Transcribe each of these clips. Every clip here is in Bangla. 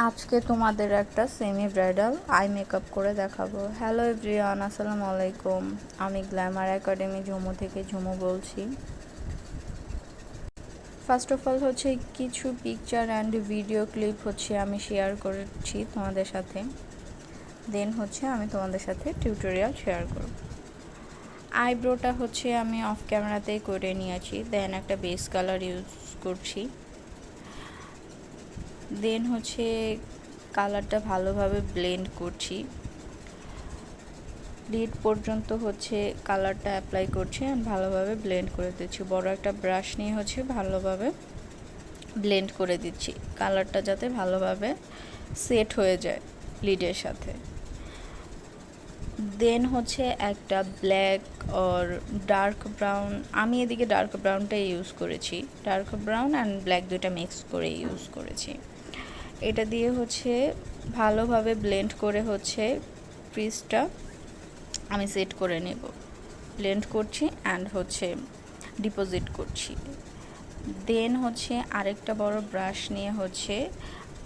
আজকে তোমাদের একটা সেমি ব্রাইডাল আই মেকআপ করে দেখাবো। হ্যালো এভরিওয়ান, আসসালামু আলাইকুম। আমি গ্ল্যামার একাডেমি ঝুমু থেকে ঝুমু বলছি। ফার্স্ট অফ অল হচ্ছে কিছু পিকচার অ্যান্ড ভিডিও ক্লিপ আমি শেয়ার করেছি তোমাদের সাথে। দেন আমি তোমাদের সাথে টিউটোরিয়াল শেয়ার করব। আইব্রোটা আমি অফ ক্যামেরাতেই করে নিয়েছি। দেন একটা বেস কালার ইউজ করছি। দেন কালারটা ভালোভাবে ব্লেন্ড করছি। লিড পর্যন্ত কালারটা অ্যাপ্লাই করছি আর ভালোভাবে ব্লেন্ড করে দিচ্ছি। বড় একটা ব্রাশ নিয়ে ভালোভাবে ব্লেন্ড করে দিচ্ছি, কালারটা যাতে ভালোভাবে সেট হয়ে যায় লিডের সাথে। দেন একটা ব্ল্যাক অর ডার্ক ব্রাউন, আমি এদিকে ডার্ক ব্রাউনটাই ইউজ করেছি। ডার্ক ব্রাউন অ্যান্ড ব্ল্যাক দুইটা মিক্স করে ইউজ করেছি। এটা দিয়ে ভালোভাবে ব্লেন্ড করে ক্রিজটা আমি সেট করে নেব। ব্লেন্ড করছি অ্যান্ড ডিপোজিট করছি। দেন আরেকটা বড় ব্রাশ নিয়ে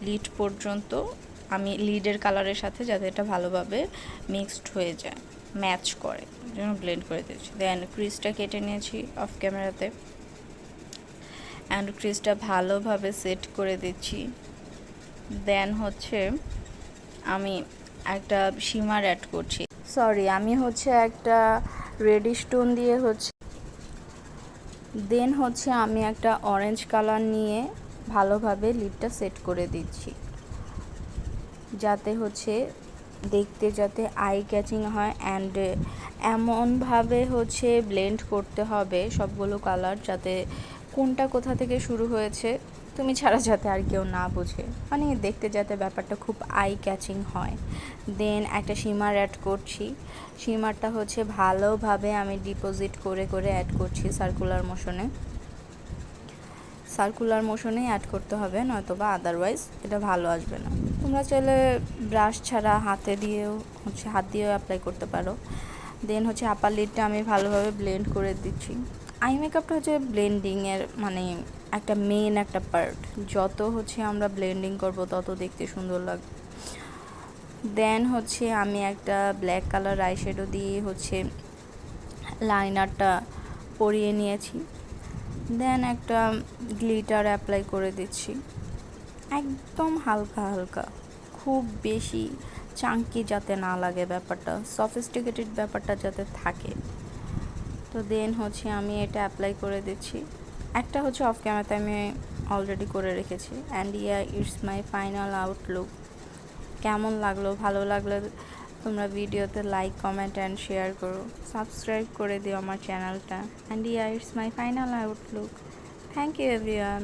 লিড পর্যন্ত আমি লিডের কালারের সাথে যাতে এটা ভালোভাবে মিক্সড হয়ে যায়, ম্যাচ করে, যেন ব্লেন্ড করে দিয়েছি। দেন ক্রিজটা কেটে নিয়েছি অফ ক্যামেরাতে অ্যান্ড ক্রিজটা ভালোভাবে সেট করে দিচ্ছি। দেন আমি একটা শিমার অ্যাড করছি। আমি একটা রেডি স্টোন দিয়ে দেন আমি একটা অরেঞ্জ কালার নিয়ে ভালোভাবে লিডটা সেট করে দিচ্ছি, যাতে দেখতে যাতে আই ক্যাচিং হয়। অ্যান্ড এমনভাবে ব্লেন্ড করতে হবে সবগুলো কালার, যাতে কোনটা কোথা থেকে শুরু হয়েছে তুমি ছাড়া যাতে আর কেউ না বোঝে, মানে দেখতে যাতে ব্যাপারটা খুব আই ক্যাচিং হয়। দেন একটা শিমার অ্যাড করছি। শিমারটা ভালোভাবে আমি ডিপোজিট করে করে অ্যাড করছি সার্কুলার মোশনেই অ্যাড করতে হবে, নয়তোবা আদারওয়াইজ এটা ভালো আসবে না। তোমরা চাইলে ব্রাশ ছাড়া হাত দিয়েও অ্যাপ্লাই করতে পারো। দেন আপার লিডটা আমি ভালোভাবে ব্লেন্ড করে দিচ্ছি। আই মেকআপটা ব্লেন্ডিংয়ের মানে একটা মেন একটা পার্ট। যত আমরা ব্লেন্ডিং করব তত দেখতে সুন্দর লাগবে। দেন আমি একটা ব্ল্যাক কালার আইশ্যাডো দিয়ে লাইনারটা পরিয়ে নিয়েছি। দেন একটা গ্লিটার অ্যাপ্লাই করে দিচ্ছি, একদম হালকা হালকা, খুব বেশি চাঙ্কি যাতে না লাগে, ব্যাপারটা সফিস্টিকেটেড ব্যাপারটা যাতে থাকে। তো দেন আমি এটা অ্যাপ্লাই করে দিচ্ছি। একটা অফ ক্যামেরাতে আমি অলরেডি করে রেখেছি। And it's my final outlook. কেমন লাগলো? ভালো লাগলে তোমরা ভিডিওতে লাইক, কমেন্ট অ্যান্ড শেয়ার করো, সাবস্ক্রাইব করে দিও আমার চ্যানেলটা। And it's my final outlook. Thank you everyone.